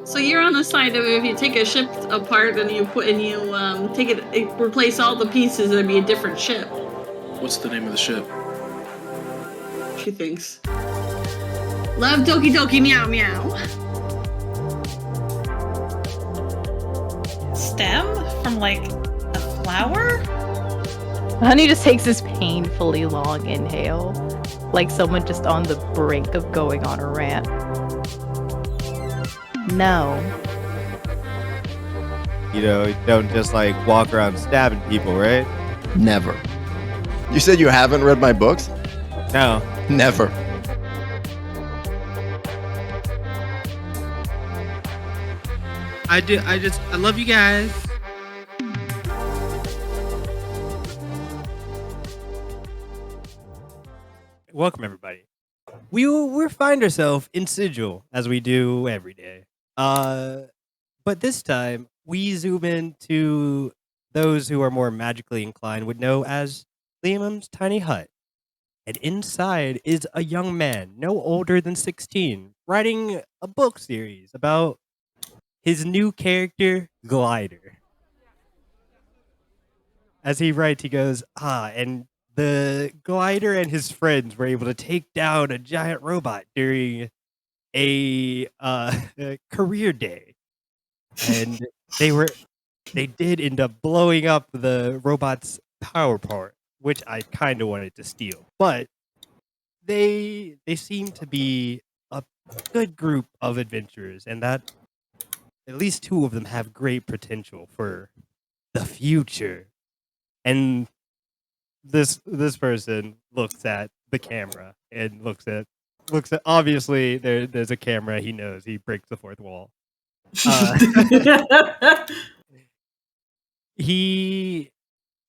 So you're on the side of if you take a ship apart and you take it, replace all the pieces, it'd be a different ship. What's the name of the ship? She thinks. Love Doki-Doki Meow Meow. Stem from like a flower? Honey just takes this painfully long inhale, like someone just on the brink of going on a rant. No. You know, you don't just like walk around stabbing people, right? Never. You said you haven't read my books? No. Never. I love you guys. Welcome, everybody. We find ourselves in Sigil, as we do every day. But this time, we zoom into those who are more magically inclined would know as Liam's tiny hut. And inside is a young man, no older than 16, writing a book series about his new character, Glider. As he writes, he goes, and the Glider and his friends were able to take down a giant robot during a career day. And they did end up blowing up the robot's power part, which I kind of wanted to steal. But they seem to be a good group of adventurers, and that at least two of them have great potential for the future. And this person looks at the camera and looks at obviously there's a camera. He knows he breaks the fourth wall. He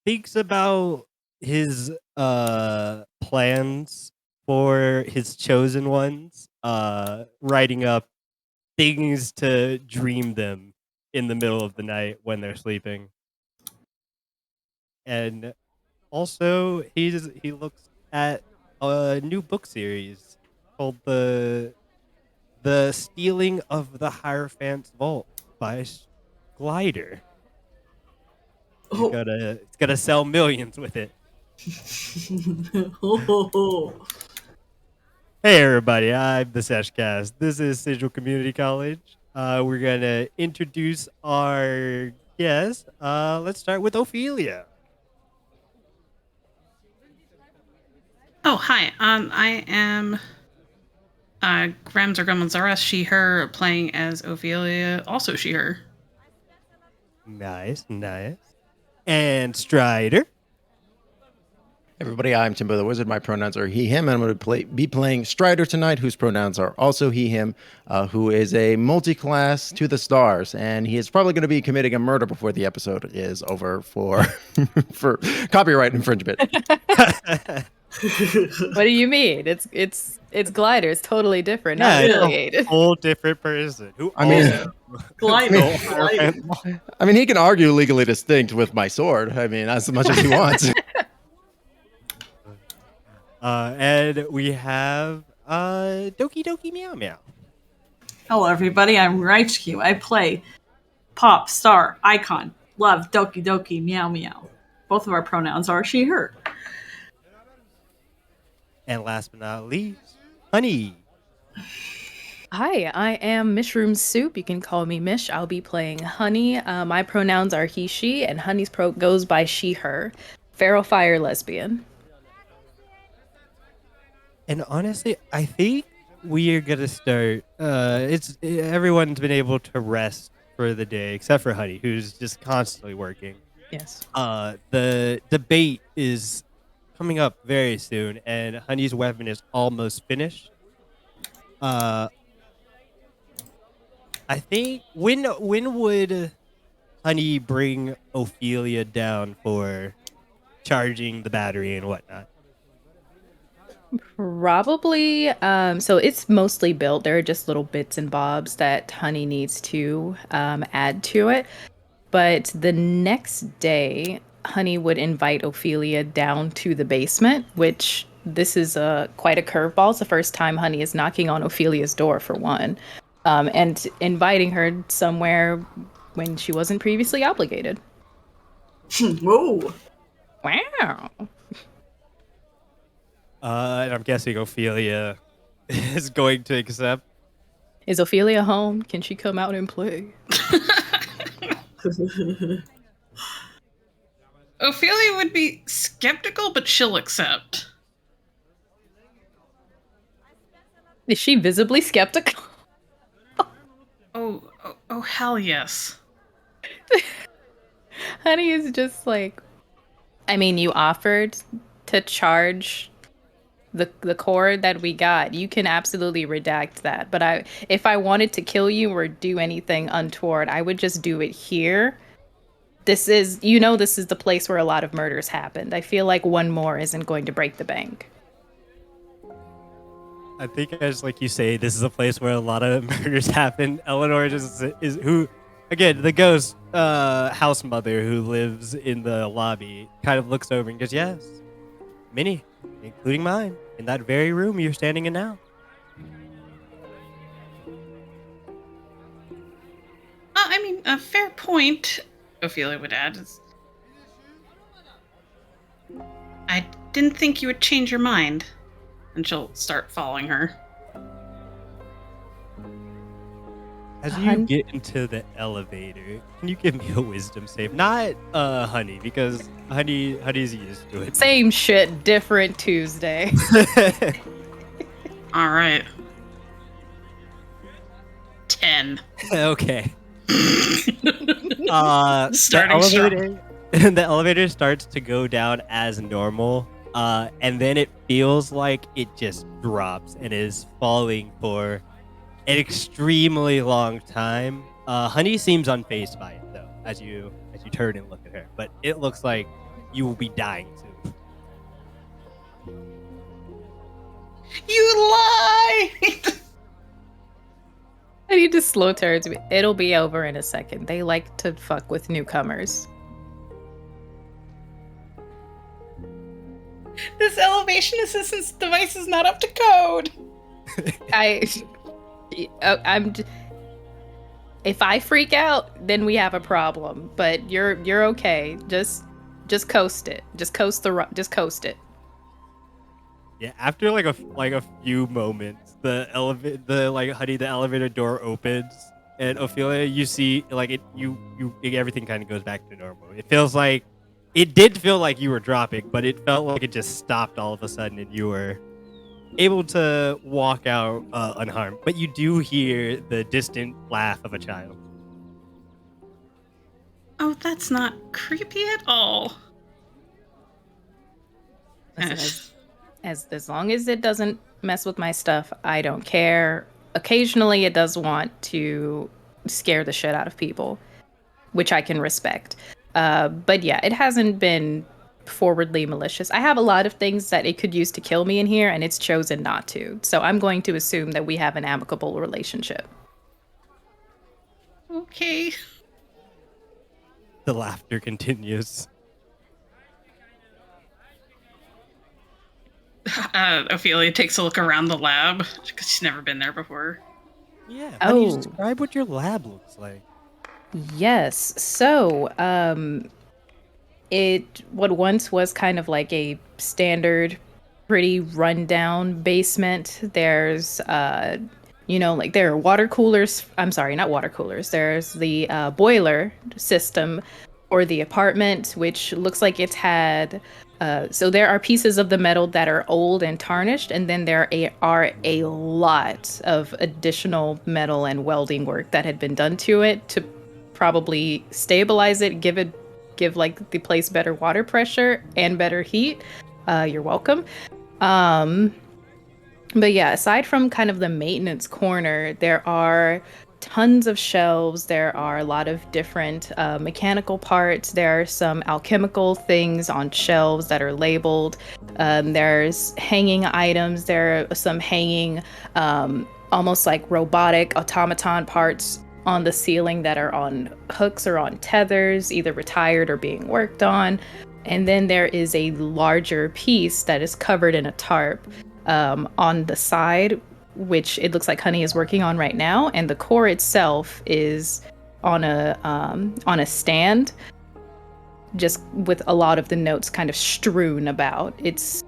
thinks about his plans for his chosen ones, writing up things to dream them in the middle of the night when they're sleeping. And also, he looks at a new book series called the Stealing of the Hierophant's Vault by Glider. It's gonna sell millions with it. Hey everybody, I'm the Seshcast. This is Sigil Community College. We're gonna introduce our guest. Let's start with Ophelia. Oh, hi. I am Grams or Gremlins she, her, playing as Ophelia, also she, her. Nice. And Strider. Everybody, I'm Timbo the Wizard. My pronouns are he, him, and I'm going to be playing Strider tonight, whose pronouns are also he, him, who is a multi-class to the stars, and he is probably going to be committing a murder before the episode is over for for copyright infringement. What do you mean? It's Glider. It's totally different. Yeah, Not it's affiliated. a whole different person. Glider. I mean, he can argue legally distinct with my sword. I mean, as much as he wants. And we have Doki-Doki Meow Meow. Hello, everybody. I'm Reid. I play Pop Star Icon. Love Doki-Doki Meow Meow. Both of our pronouns are she, her. And last but not least, Honey. Hi, I am Mushroom Soup. You can call me Mish. I'll be playing Honey. My pronouns are he, she, and Honey's goes by she, her. Feral fire lesbian. And honestly, I think we are gonna start. Everyone's been able to rest for the day, except for Honey, who's just constantly working. Yes. The debate is coming up very soon, and Honey's weapon is almost finished. I think when would Honey bring Ophelia down for charging the battery and whatnot? Probably. So it's mostly built. There are just little bits and bobs that Honey needs to add to it. But the next day, Honey would invite Ophelia down to the basement, which this is quite a curveball. It's the first time Honey is knocking on Ophelia's door, for one. and inviting her somewhere when she wasn't previously obligated. Whoa. Wow. And I'm guessing Ophelia is going to accept. Is Ophelia home? Can she come out and play? Ophelia would be skeptical, but she'll accept. Is she visibly skeptical? Oh, hell yes. Honey is just like, I mean, you offered to charge the cord that we got. You can absolutely redact that. But if I wanted to kill you or do anything untoward, I would just do it here. This is the place where a lot of murders happened. I feel like one more isn't going to break the bank. I think as like you say, this is a place where a lot of murders happen. Eleanor just is who, again, the ghost house mother who lives in the lobby kind of looks over and goes, yes, many, including mine, in that very room you're standing in now. I mean, a fair point, Ophelia would add. I didn't think you would change your mind. And she'll start following her. As you get into the elevator, can you give me a wisdom save? Not Honey, because Honey's used to it. Same shit, different Tuesday. All right. 10. Okay. Starting strong. The elevator starts to go down as normal. And then it feels like it just drops and is falling for an extremely long time. Honey seems unfazed by it though, as you turn and look at her. But it looks like you will be dying soon. You lie! I need to slow towards me. It'll be over in a second. They like to fuck with newcomers. This elevation assistance device is not up to code. If I freak out, then we have a problem. But you're okay. Just coast it. Just coast it. Yeah, after like a few moments, the elevator door opens, and Ophelia, you see like everything kind of goes back to normal. It did feel like you were dropping, but it felt like it just stopped all of a sudden, and you were able to walk out unharmed. But you do hear the distant laugh of a child. Oh, that's not creepy at all. Listen, as long as it doesn't mess with my stuff, I don't care. Occasionally, it does want to scare the shit out of people, which I can respect. But yeah, it hasn't been forwardly malicious. I have a lot of things that it could use to kill me in here, and it's chosen not to. So I'm going to assume that we have an amicable relationship. Okay. The laughter continues. Ophelia takes a look around the lab because she's never been there before. Yeah. How do you describe what your lab looks like? Yes. So, what once was kind of like a standard, pretty rundown basement. There's, like there are water coolers. I'm sorry, not water coolers. There's the boiler system for the apartment, which looks like it's had. So there are pieces of the metal that are old and tarnished, and then there are a lot of additional metal and welding work that had been done to it to probably stabilize it, give like the place better water pressure and better heat. You're welcome. But yeah, aside from kind of the maintenance corner, there are tons of shelves. There are a lot of different mechanical parts. There are some alchemical things on shelves that are labeled. There's hanging items. There are some hanging almost like robotic automaton parts on the ceiling that are on hooks or on tethers, either retired or being worked on. And then there is a larger piece that is covered in a tarp on the side which it looks like Honey is working on right now, and the core itself is on a stand, just with a lot of the notes kind of strewn about. It's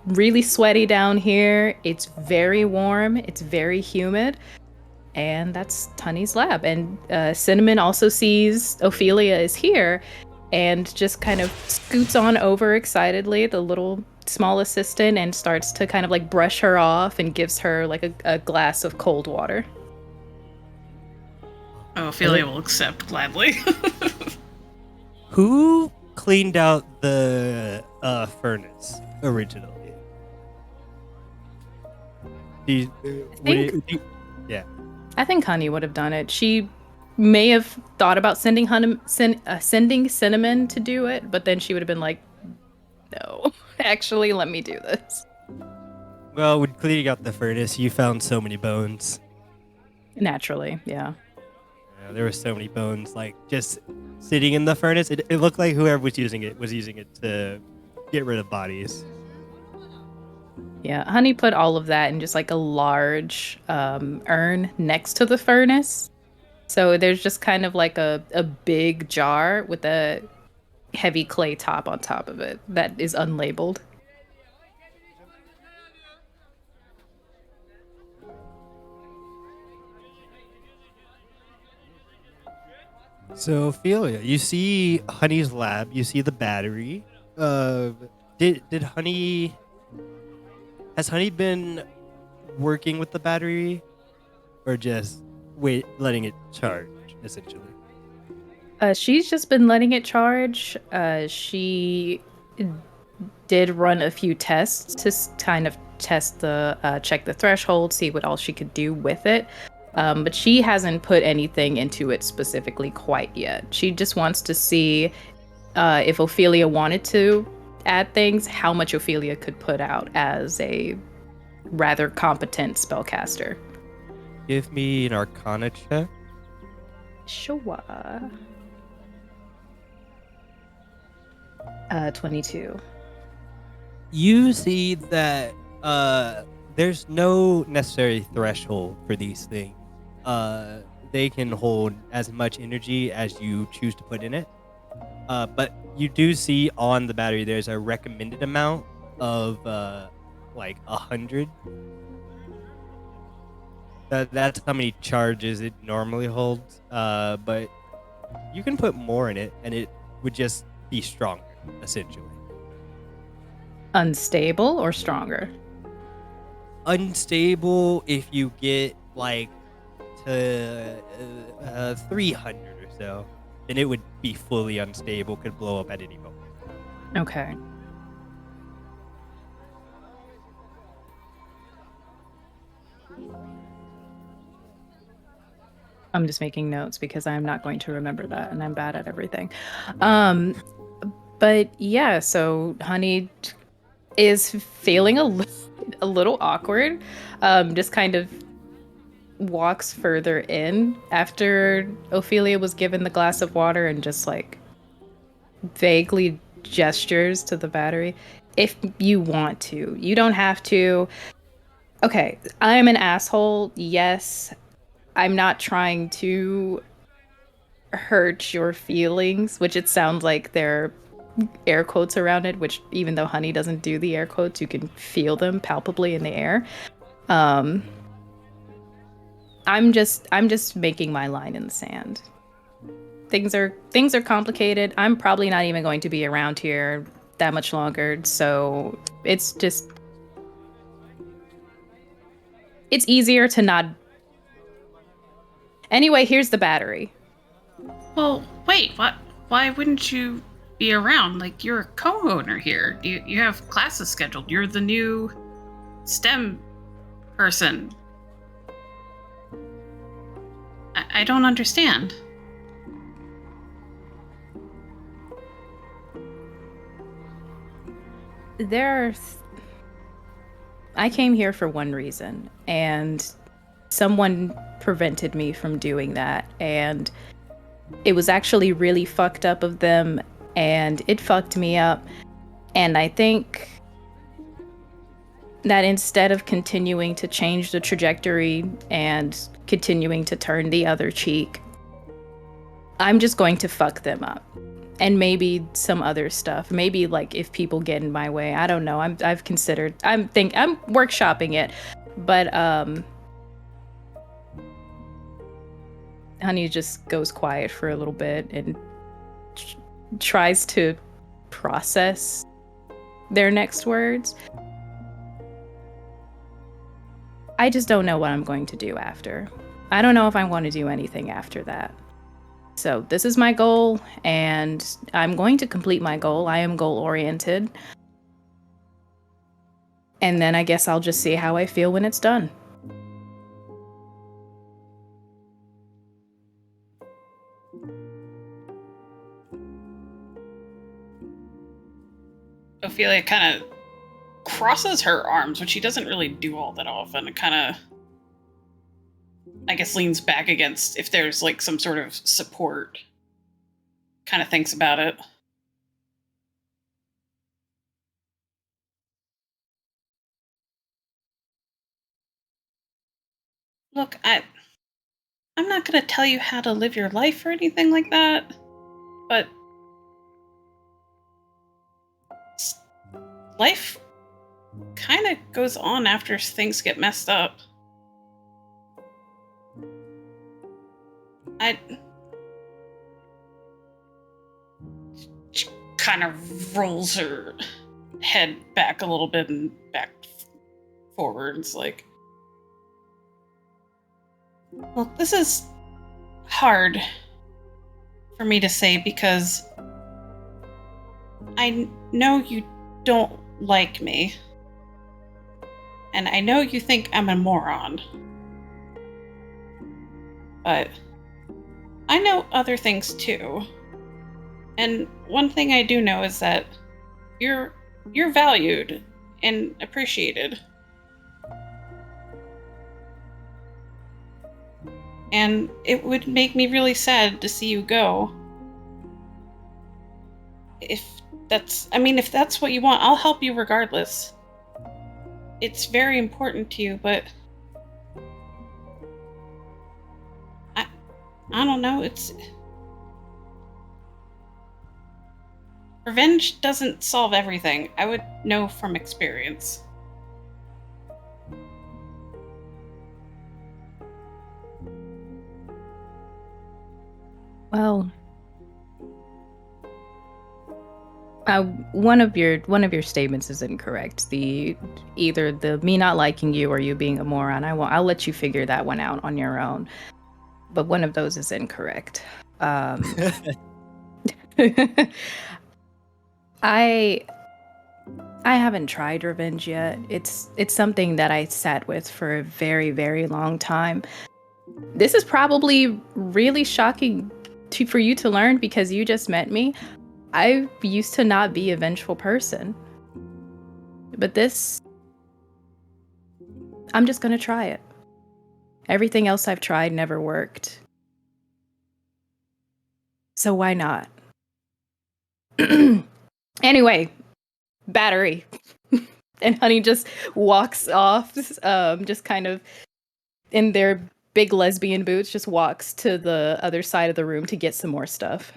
really sweaty down here. It's very warm. It's very humid. And that's Honey's lab. And Cinnamon also sees Ophelia is here and just kind of scoots on over excitedly, the little small assistant, and starts to kind of like brush her off and gives her like a glass of cold water. Oh, Ophelia will accept gladly. Who cleaned out the furnace originally? I think Honey would have done it. She may have thought about sending Cinnamon to do it, but then she would have been like, no, actually, let me do this. Well, when cleaning out the furnace, you found so many bones. Naturally, yeah. There were so many bones, like, just sitting in the furnace. It looked like whoever was using it to get rid of bodies. Yeah, Honey put all of that in just like a large urn next to the furnace. So there's just kind of like a big jar with a heavy clay top on top of it that is unlabeled. So, Ophelia, you see Honey's lab, you see the battery. Did Honey... Has Honey been working with the battery? Or just letting it charge, essentially? She's just been letting it charge. She did run a few tests to kind of test check the threshold, see what else she could do with it. But she hasn't put anything into it specifically quite yet. She just wants to see if Ophelia wanted to add things, how much Ophelia could put out as a rather competent spellcaster. Give me an Arcana check. Sure. 22. You see that there's no necessary threshold for these things. They can hold as much energy as you choose to put in it. But you do see on the battery there's a recommended amount of like 100. That's how many charges it normally holds. But you can put more in it and it would just be stronger, essentially. Unstable or stronger? Unstable if you get like to 300 or so, then it would be fully unstable, could blow up at any moment. Okay. I'm just making notes because I'm not going to remember that and I'm bad at everything. But yeah, so Honey is feeling a little awkward. Just kind of walks further in after Ophelia was given the glass of water and just like vaguely gestures to the battery. If you want to, you don't have to. Okay, I'm an asshole. Yes, I'm not trying to hurt your feelings, which it sounds like there are air quotes around it, which even though Honey doesn't do the air quotes, you can feel them palpably in the air. I'm just making my line in the sand. Things are complicated. I'm probably not even going to be around here that much longer, so it's easier to not. Anyway, here's the battery. Well, wait, what? Why wouldn't you be around? Like, you're a co-owner here. You have classes scheduled. You're the new STEM person. I don't understand. I came here for one reason, and someone prevented me from doing that, and it was actually really fucked up of them, and it fucked me up, and I think that instead of continuing to change the trajectory and continuing to turn the other cheek, I'm just going to fuck them up. And maybe some other stuff. Maybe like if people get in my way. I don't know. I'm workshopping it. But Honey just goes quiet for a little bit and tries to process their next words. I just don't know what I'm going to do after. I don't know if I want to do anything after that. So this is my goal, and I'm going to complete my goal. I am goal-oriented. And then I guess I'll just see how I feel when it's done. Ophelia kind of crosses her arms, which she doesn't really do all that often. It kind of, I guess, leans back against if there's like some sort of support. Kind of thinks about it. Look, I'm not going to tell you how to live your life or anything like that, but life kind of goes on after things get messed up. She kind of rolls her head back a little bit and back forward. And it's like, look, this is hard for me to say because I know you don't like me. And I know you think I'm a moron. But I know other things too. And one thing I do know is that you're valued and appreciated. And it would make me really sad to see you go. If that's what you want, I'll help you regardless. It's very important to you, but I don't know, it's... Revenge doesn't solve everything. I would know from experience. Well, one of your statements is incorrect. Either the me not liking you or you being a moron. I'll let you figure that one out on your own. But one of those is incorrect. I haven't tried revenge yet. It's something that I sat with for a very, very long time. This is probably really shocking for you to learn because you just met me. I used to not be a vengeful person. But this, I'm just gonna try it. Everything else I've tried never worked. So why not? Anyway, battery. And Honey just walks off, just kind of in their big lesbian boots, just walks to the other side of the room to get some more stuff.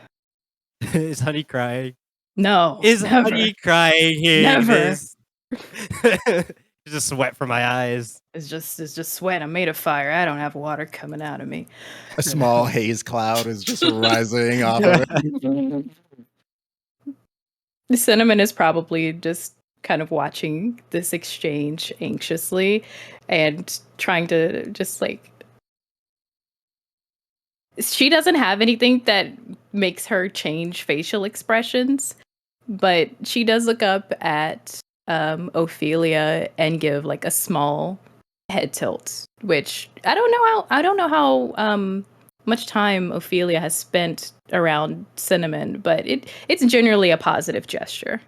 Is Honey crying? No. Is never. Honey crying here? Never. It's just sweat from my eyes. It's just sweat. I'm made of fire. I don't have water coming out of me. A small haze cloud is just rising off of it. Cinnamon is probably just kind of watching this exchange anxiously and trying to just like... She doesn't have anything that makes her change facial expressions, but she does look up at Ophelia and give like a small head tilt, which I don't know how much time Ophelia has spent around Cinnamon, but it's generally a positive gesture.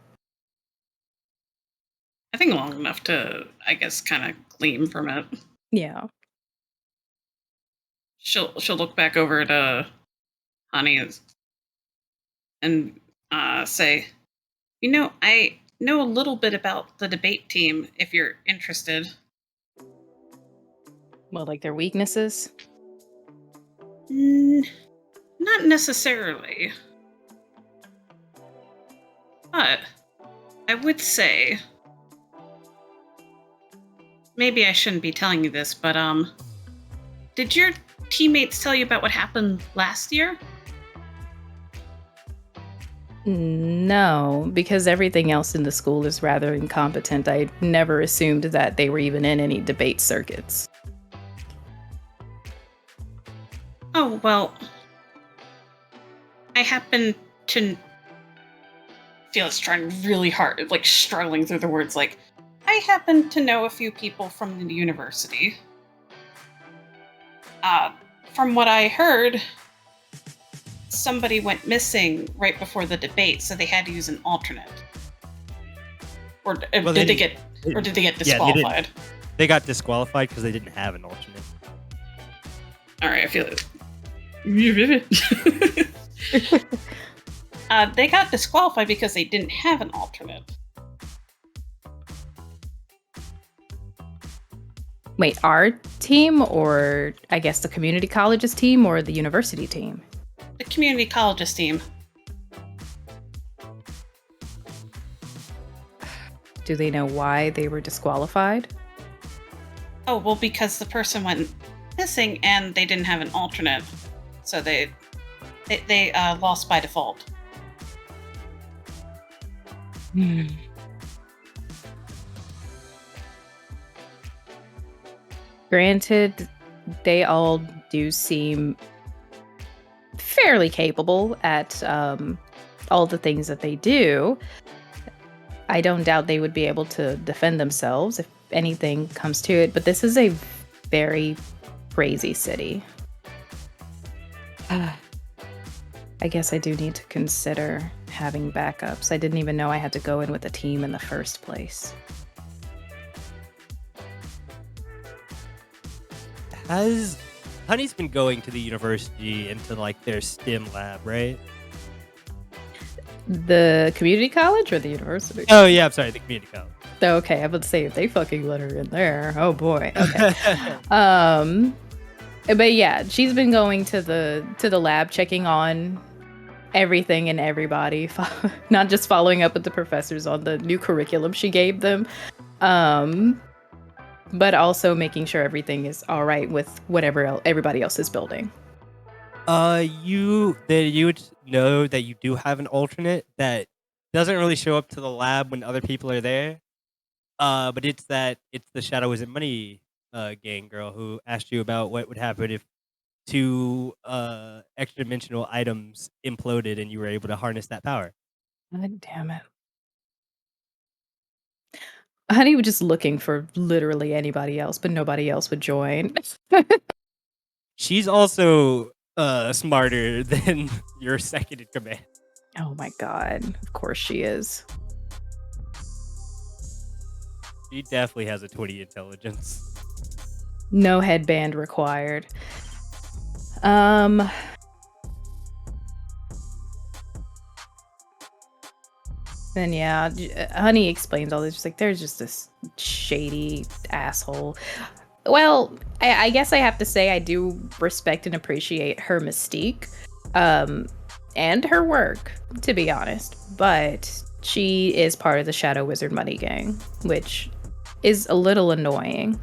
I think long enough to, I guess, kind of gleam from it. Yeah. She'll look back over to Honey and say, I know a little bit about the debate team if you're interested. Well, like their weaknesses? Not necessarily. But I would say, maybe I shouldn't be telling you this, but did your teammates tell you about what happened last year? No, because everything else in the school is rather incompetent. I never assumed that they were even in any debate circuits. Oh, well, I happen to feel it's trying really hard, like struggling through the words, like, I happen to know a few people from the university. From what I heard, somebody went missing right before the debate, so they had to use an alternate. Or did they get disqualified? They got disqualified because they didn't have an alternate. All right, I feel it. They got disqualified because they didn't have an alternate. Wait, our team, or I guess the community college's team, or the university team? The community college's team. Do they know why they were disqualified? Oh, well, because the person went missing and they didn't have an alternate, so they lost by default. Granted, they all do seem fairly capable at all the things that they do. I don't doubt they would be able to defend themselves if anything comes to it, but this is a very crazy city. I guess I do need to consider having backups. I didn't even know I had to go in with a team in the first place. Honey's been going to the university into like their STEM lab, right? The community college or the university? Oh yeah, I'm sorry, the community college. Okay, I would say if they fucking let her in there. Oh boy. Okay. But yeah, she's been going to the lab, checking on everything and everybody, not just following up with the professors on the new curriculum she gave them, but also making sure everything is all right with whatever everybody else is building. You would know that you do have an alternate that doesn't really show up to the lab when other people are there. But it's the Shadow Isn't Money gang girl who asked you about what would happen if two extra dimensional items imploded and you were able to harness that power. God damn it. Honey was just looking for literally anybody else, but nobody else would join. She's also smarter than your second in command. Oh my god. Of course she is. She definitely has a 20 intelligence. No headband required. Then yeah, Honey explains all this. She's like, there's just this shady asshole. Well, I guess I have to say I do respect and appreciate her mystique, and her work, to be honest. But she is part of the Shadow Wizard Money Gang, which is a little annoying.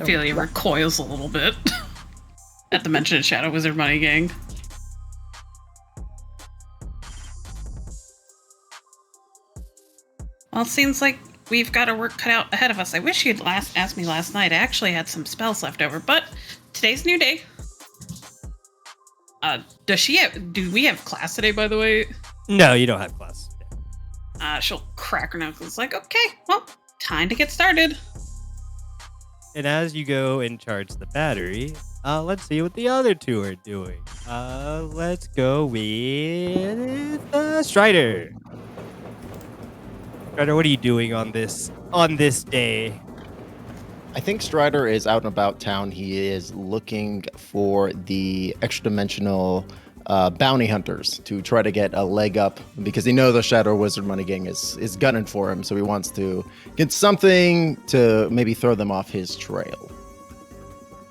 Ophelia recoils a little bit at the mention of Shadow Wizard Money Gang. Well, it seems like we've got our work cut out ahead of us. I wish you'd asked me last night. I actually had some spells left over, but today's a new day. Do we have class today, by the way? No, you don't have class. She'll crack her knuckles like, okay, well, time to get started. And as you go and charge the battery, let's see what the other two are doing. Let's go with Strider. Strider, what are you doing on this day? I think Strider is out and about town. He is looking for the extra-dimensional bounty hunters to try to get a leg up because he knows the Shadow Wizard Money Gang is gunning for him. So he wants to get something to maybe throw them off his trail.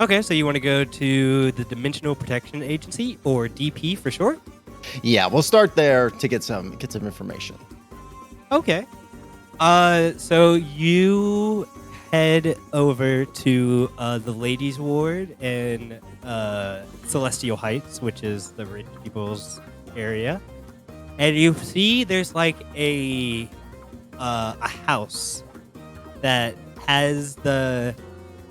Okay, so you want to go to the Dimensional Protection Agency, or DP for short? Yeah, we'll start there to get some information. Okay. So you head over to the ladies' ward in Celestial Heights, which is the rich people's area, and you see there's like a house that has the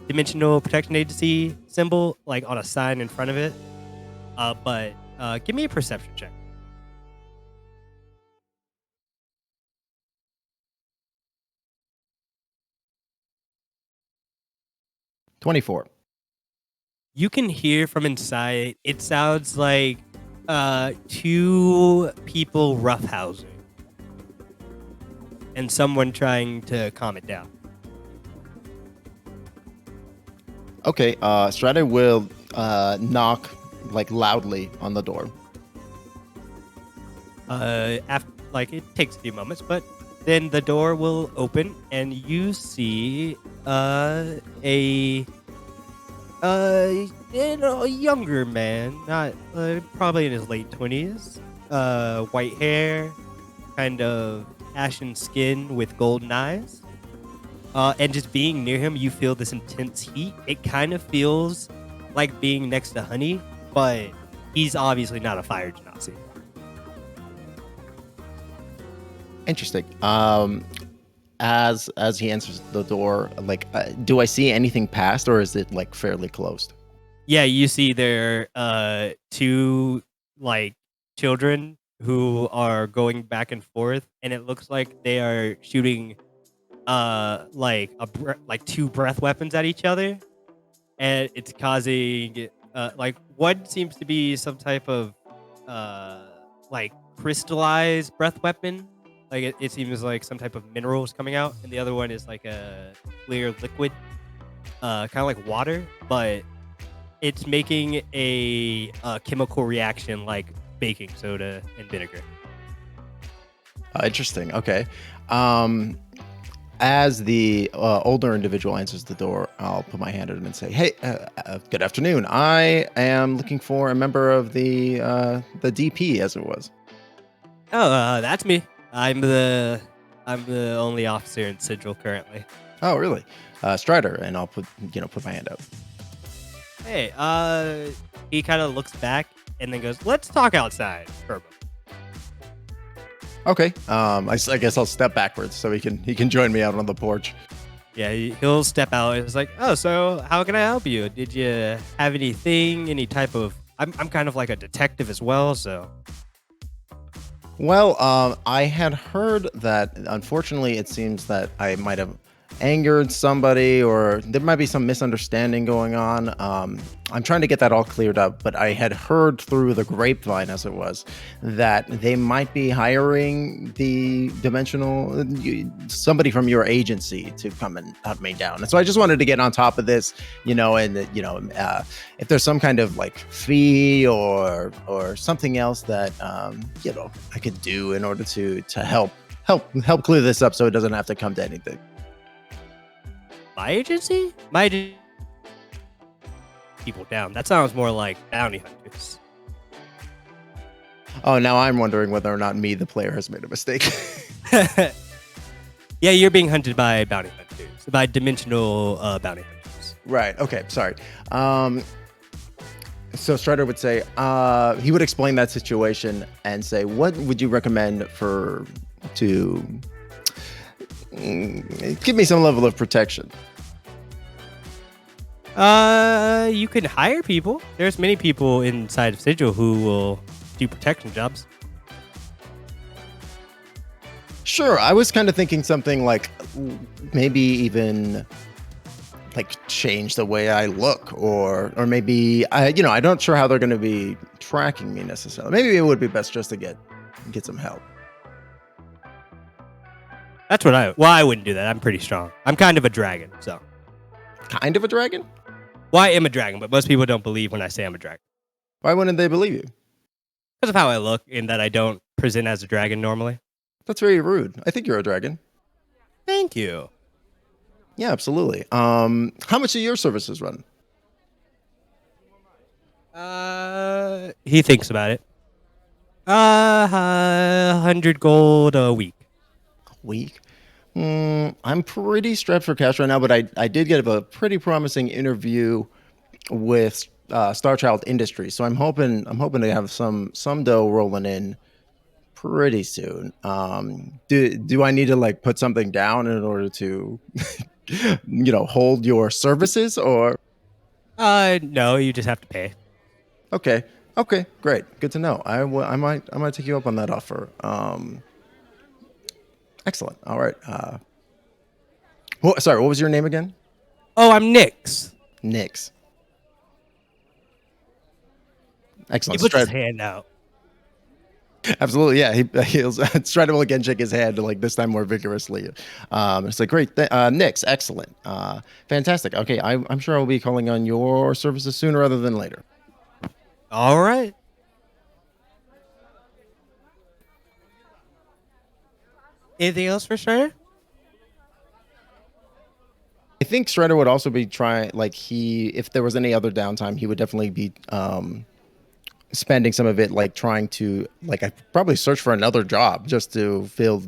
Dimensional Protection Agency symbol like on a sign in front of it. But give me a perception check. $24. You can hear from inside. It sounds like two people roughhousing and someone trying to calm it down. Okay, Strider will knock like loudly on the door. After, like, it takes a few moments, but then the door will open and you see a younger man, not probably in his late 20s, white hair, kind of ashen skin with golden eyes. And just being near him, you feel this intense heat. It kind of feels like being next to Honey, but he's obviously not a fire genasi. Interesting. As he enters the door, like, do I see anything past, or is it like fairly closed? Yeah, you see there two like children who are going back and forth, and it looks like they are shooting like two breath weapons at each other, and it's causing like one seems to be some type of like crystallized breath weapon. Like it seems like some type of minerals coming out, and the other one is like a clear liquid, kind of like water, but it's making a chemical reaction like baking soda and vinegar. Interesting. Okay. As the older individual answers the door, I'll put my hand on it and say, "Hey, good afternoon. I am looking for a member of the DP, as it was." Oh, that's me. I'm the only officer in Sigil currently. Oh, really? Strider, and I'll put my hand up. Hey, he kind of looks back and then goes, "Let's talk outside for a moment." Okay. I guess I'll step backwards so he can join me out on the porch. Yeah, he'll step out. It's like, "Oh, so how can I help you? Did you have any type of?" I'm kind of like a detective as well, so. Well, I had heard that, unfortunately, it seems that I might have angered somebody, or there might be some misunderstanding going on. I'm trying to get that all cleared up, but I had heard through the grapevine, as it was, that they might be hiring the somebody from your agency to come and hunt me down. And so I just wanted to get on top of this, and if there's some kind of like fee or something else that I could do in order to help clear this up, so it doesn't have to come to anything. My agency? People down. That sounds more like bounty hunters. Oh, now I'm wondering whether or not me, the player, has made a mistake. Yeah, you're being hunted by bounty hunters. By dimensional bounty hunters. Right. Okay. Sorry. So Strider would say, he would explain that situation and say, what would you recommend to give me some level of protection? You can hire people. There's many people inside of Sigil who will do protection jobs. Sure, I was kind of thinking something like maybe even like change the way I look, or maybe I'm not sure how they're going to be tracking me necessarily. Maybe it would be best just to get some help. That's what I wouldn't do that. I'm pretty strong. I'm kind of a dragon, so. kind of a dragon? Well, I am a dragon, but most people don't believe when I say I'm a dragon. Why wouldn't they believe you? Because of how I look and that I don't present as a dragon normally. That's very rude. I think you're a dragon. Thank you. Yeah, absolutely. How much do your services run? He thinks about it. 100 gold a week. Week? I'm pretty strapped for cash right now, but I did get a pretty promising interview with Starchild Industries, so I'm hoping to have some dough rolling in pretty soon. Do I need to like put something down in order to hold your services, or? No, you just have to pay. Okay, great, good to know. I might take you up on that offer. Excellent. All right. Sorry, what was your name again? Oh, I'm Nyx. Nyx. He Excellent. puts his hand out. Absolutely, yeah. He'll Strider will again shake his hand, like this time more vigorously. It's like, great, Nyx, excellent, fantastic. Okay, I'm sure I'll be calling on your services sooner rather than later. All right. Anything else for Strider? I think Strider would also be trying, if there was any other downtime, he would definitely be spending some of it, trying to, I'd probably search for another job just to fill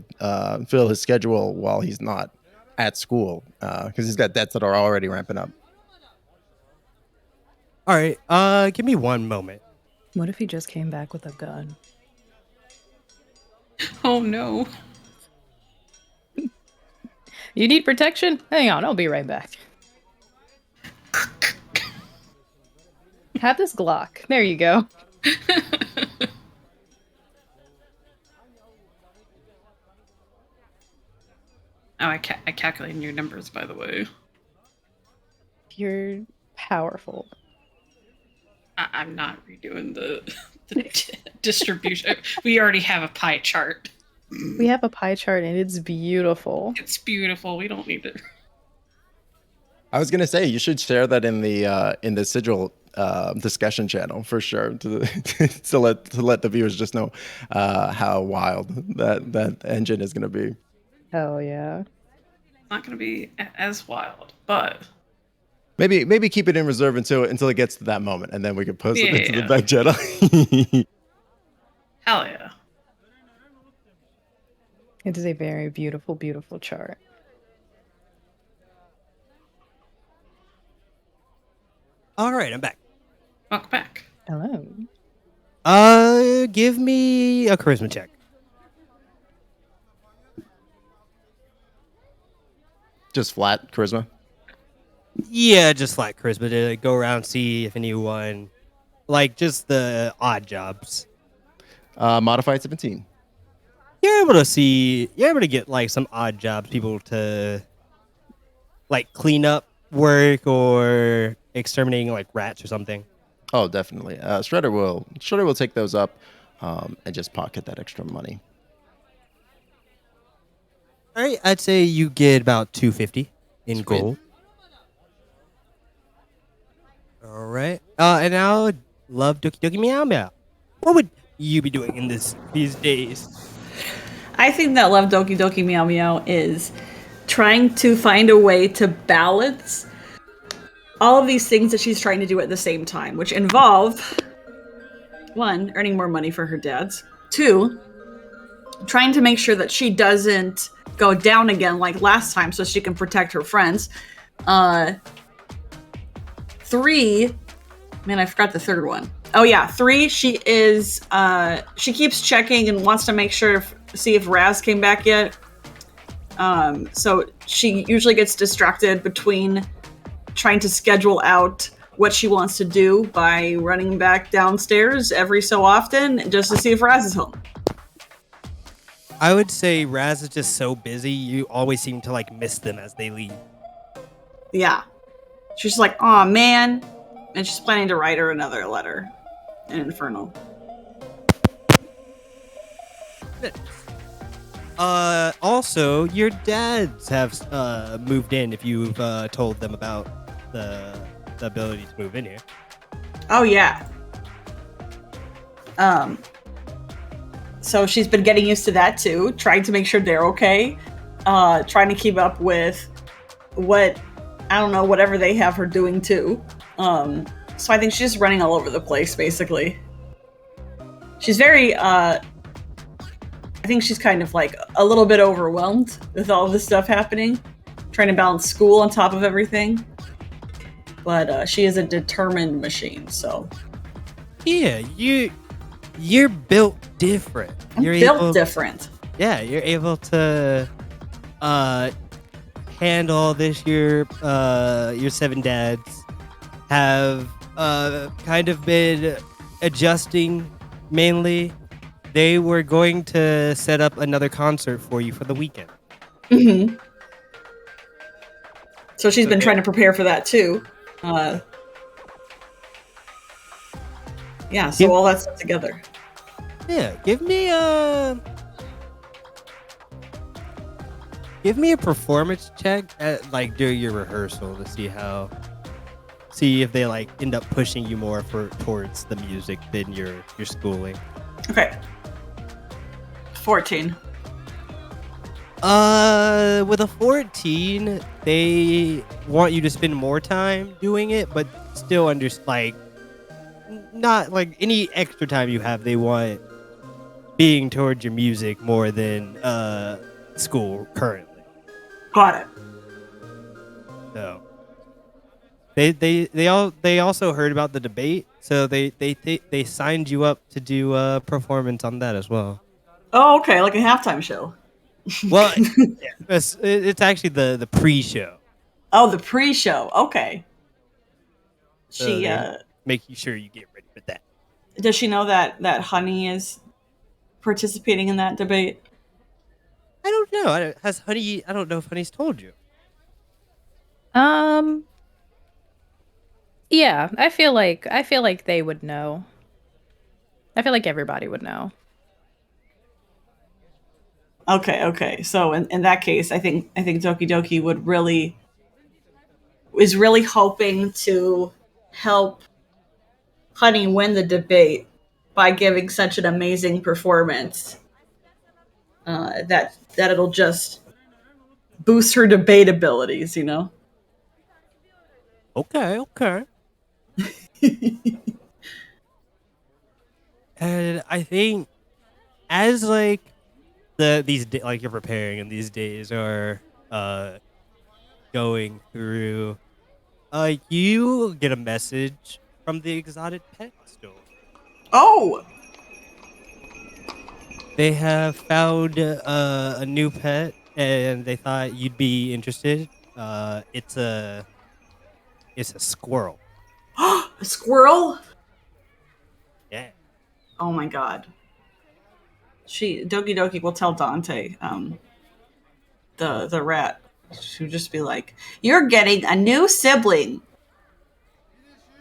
his schedule while he's not at school, because he's got debts that are already ramping up. All right. Give me one moment. What if he just came back with a gun? Oh no. You need protection? Hang on, I'll be right back. Have this Glock. There you go. Oh, I calculated your numbers, by the way. You're powerful. I'm not redoing the distribution. We already have a pie chart. We have a pie chart and it's beautiful. It's beautiful. We don't need it. I was gonna say you should share that in the Sigil discussion channel for sure to let the viewers just know how wild that engine is gonna be. Oh yeah. It's not going to be as wild, but Maybe keep it in reserve until it gets to that moment, and then we can post it into the back channel. Hell yeah. It is a very beautiful, beautiful chart. All right, I'm back. Welcome back. Hello. Give me a charisma check. Just flat charisma. Yeah, just like charisma to go around, see if anyone, just the odd jobs. Modified 17. You're able to get some odd jobs, people to clean up work or exterminating rats or something. Oh, definitely. Shredder will take those up and just pocket that extra money. All right, I'd say you get about 250 in Sweet. gold. All right. And now, love Doki-Doki Meow Meow. What would you be doing in these days? I think that Love Doki-Doki Meow Meow is trying to find a way to balance all of these things that she's trying to do at the same time, which involve, 1, earning more money for her dads, 2, trying to make sure that she doesn't go down again like last time so she can protect her friends. 3, man, I forgot the third one. Oh yeah, 3, she keeps checking and wants to make sure see if Raz came back yet. So she usually gets distracted between trying to schedule out what she wants to do by running back downstairs every so often just to see if Raz is home. I would say Raz is just so busy, you always seem to miss them as they leave. Yeah. She's just like, aw, man. And she's planning to write her another letter in Infernal. Also, your dads have moved in if you've told them about the ability to move in here. Oh yeah. So she's been getting used to that too, trying to make sure they're okay, trying to keep up with whatever they have her doing too. So I think she's just running all over the place, basically. She's very, I think she's kind of like a little bit overwhelmed with all this stuff happening, trying to balance school on top of everything. But she is a determined machine, so. Yeah, you're built different. You're built different. Yeah, you're able to handle this. Your 7 dads have kind of been adjusting. Mainly, they were going to set up another concert for you for the weekend. Mm-hmm. So she's been trying to prepare for that too. Yeah, so all that stuff together. Yeah, give me a performance check at during your rehearsal to see if they end up pushing you more towards the music than your schooling. Okay. 14. With a 14, they want you to spend more time doing it, but still not any extra time you have. They want being towards your music more than school currently. Got it. So they also heard about the debate, so they signed you up to do a performance on that as well. Oh, okay, like a halftime show. Well, it's actually the pre-show. Oh, the pre-show. Okay. So She making sure you get ready for that. Does she know that Honey is participating in that debate? I don't know. I don't know if Honey's told you. Yeah, I feel like they would know. I feel like everybody would know. Okay. So in that case, I think Doki-Doki is really hoping to help Honey win the debate by giving such an amazing performance that it'll just boost her debate abilities, you know? Okay. And I think as you're preparing and these days are going through, you get a message from the exotic pet store. Oh! They have found a new pet, and they thought you'd be interested. It's a squirrel. A squirrel? Yeah. Oh my god. Doki-Doki will tell Dante, the rat. She'll just be like, "You're getting a new sibling."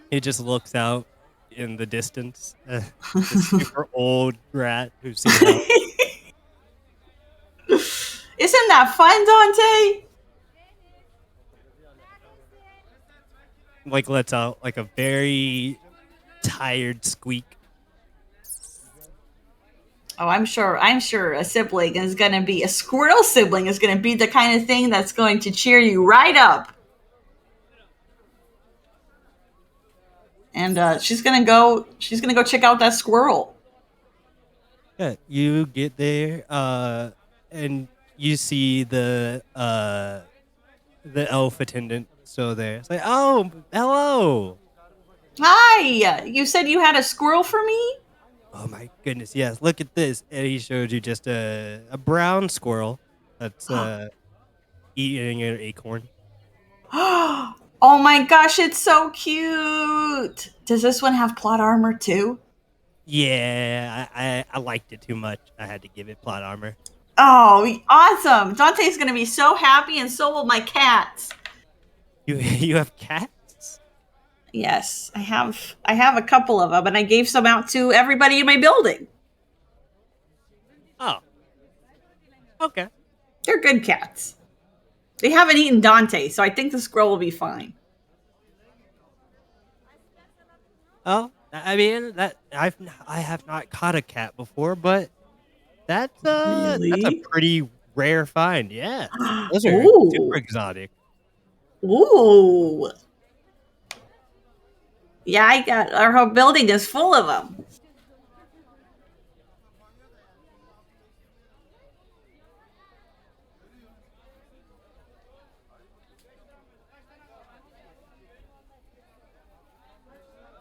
He just looks out in the distance. The super old rat who's seen out. Isn't that fun, Dante? Lets out a very tired squeak. Oh, I'm sure a sibling is going to be a squirrel sibling is going to be the kind of thing that's going to cheer you right up. And she's going to go check out that squirrel. Yeah, you get there, and you see the elf attendant still there. It's like, oh, hello. Hi, you said you had a squirrel for me? Oh my goodness, yes. Look at this. And he showed you just a brown squirrel that's eating an acorn. Oh my gosh, it's so cute. Does this one have plot armor too? Yeah, I liked it too much. I had to give it plot armor. Oh, awesome. Dante's going to be so happy, and so will my cats. You have cats? Yes, I have a couple of them, and I gave some out to everybody in my building. Oh. Okay. They're good cats. They haven't eaten Dante, so I think the squirrel will be fine. Oh, I mean that I have not caught a cat before, but that's a Really? pretty rare find. Yeah, those are super Ooh. exotic. Ooh. Yeah, our whole building is full of them.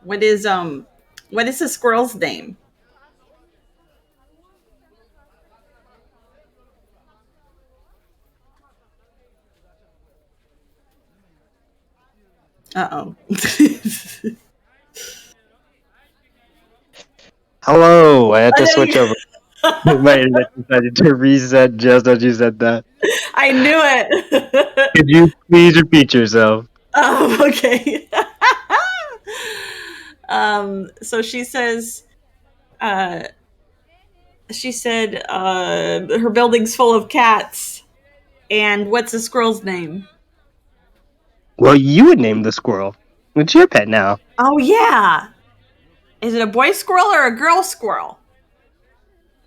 What is the squirrel's name? Uh-oh. Hello, I had to I know switch over. My internet decided to reset just as you said that. I knew it. Could you please repeat yourself? Oh, okay. So uh she said her building's full of cats. And what's the squirrel's name? Well, you would name the squirrel. It's your pet now. Oh yeah. Is it a boy squirrel or a girl squirrel?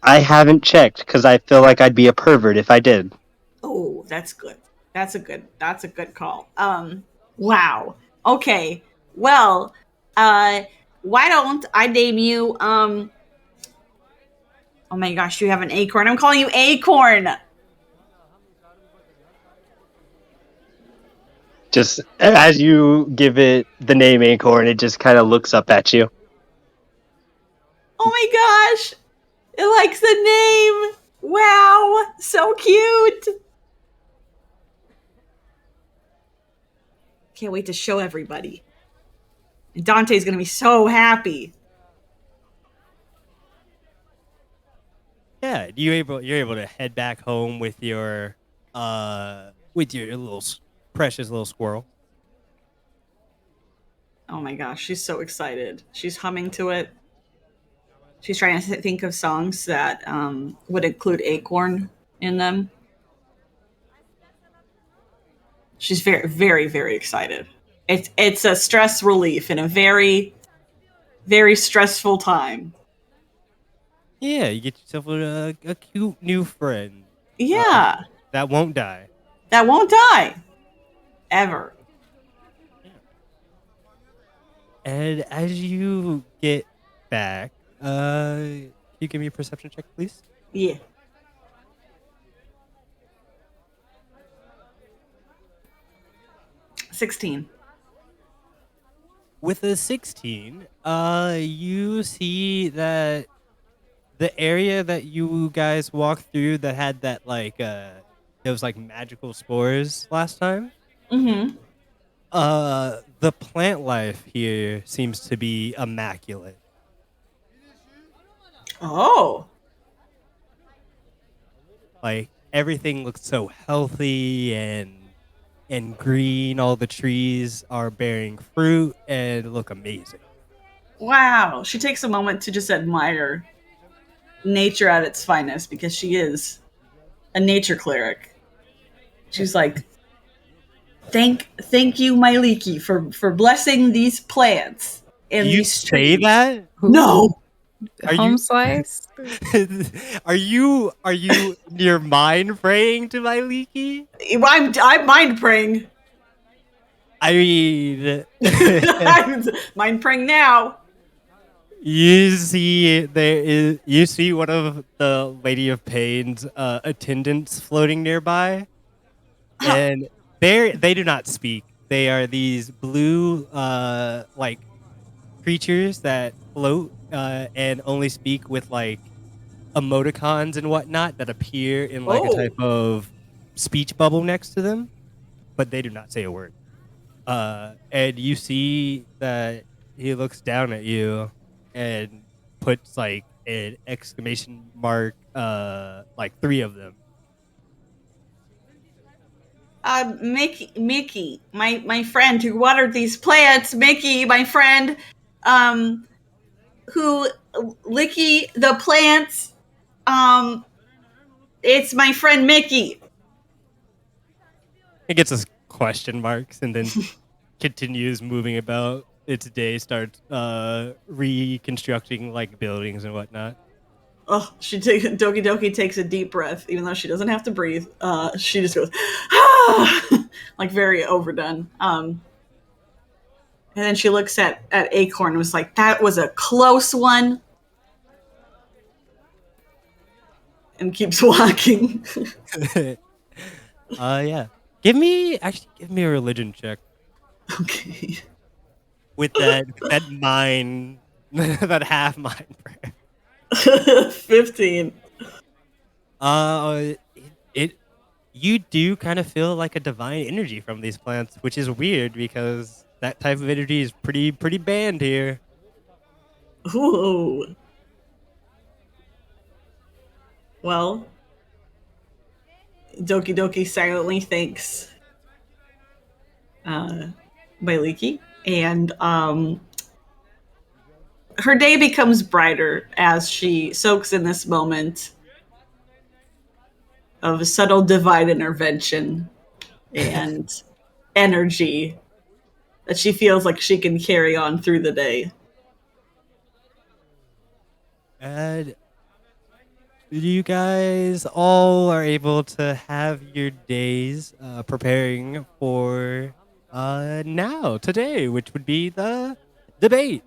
I haven't checked because I feel like I'd be a pervert if I did. Oh, that's good. That's a good call. Wow. Okay. Well, why don't I name you oh my gosh, you have an acorn. I'm calling you Acorn. Just as you give it the name Acorn, it just kind of looks up at you. Oh my gosh. It likes the name. Wow. So cute. Can't wait to show everybody. And Dante's going to be so happy. Yeah, you're able to head back home with your little precious little squirrel. Oh my gosh, she's so excited. She's humming to it. She's trying to think of songs that would include Acorn in them. She's very, very, very excited. It's a stress relief in a very, very stressful time. Yeah, you get yourself a cute new friend. Yeah, That won't die. that won't die ever. And as you get back, can you give me a perception check, please? Yeah. $16. With a 16, you see that the area that you guys walked through that had that those like magical spores last time. Mm-hmm. The plant life here seems to be immaculate. Oh. Like everything looks so healthy and green. All the trees are bearing fruit and look amazing. Wow. She takes a moment to just admire nature at its finest because she is a nature cleric. She's like, thank you, my Leaky, for blessing these plants and Do you these say trees. that? No. Are Home you- slice? are you in your mind praying to my leaky? I'm mind praying. I mean, I'm mind praying now. you see one of the Lady of Pain's attendants floating nearby, and they do not speak. They are these blue like creatures that float and only speak with like emoticons and whatnot that appear in like a type of speech bubble next to them, but they do not say a word. And you see that he looks down at you and puts like an exclamation mark, like 3 of them. Mickey, my friend who watered these plants, Mickey, my friend, who licky the plants, it's my friend Mickey. It gets us question marks and then continues moving about its day starts reconstructing like buildings and whatnot. Oh, Doki-Doki takes a deep breath, even though she doesn't have to breathe. She just goes, ah! Like very overdone. And then she looks at Acorn and was like, that was a close one. And keeps walking. Yeah. Give me a religion check Okay. with that mind, that half mind prayer. 15. You do kind of feel like a divine energy from these plants, which is weird because that type of energy is pretty banned here. Ooh. Well, Doki-Doki silently thanks Bailiki, and her day becomes brighter as she soaks in this moment of subtle divine intervention and energy that she feels like she can carry on through the day. And you guys all are able to have your days preparing for today, which would be the debate.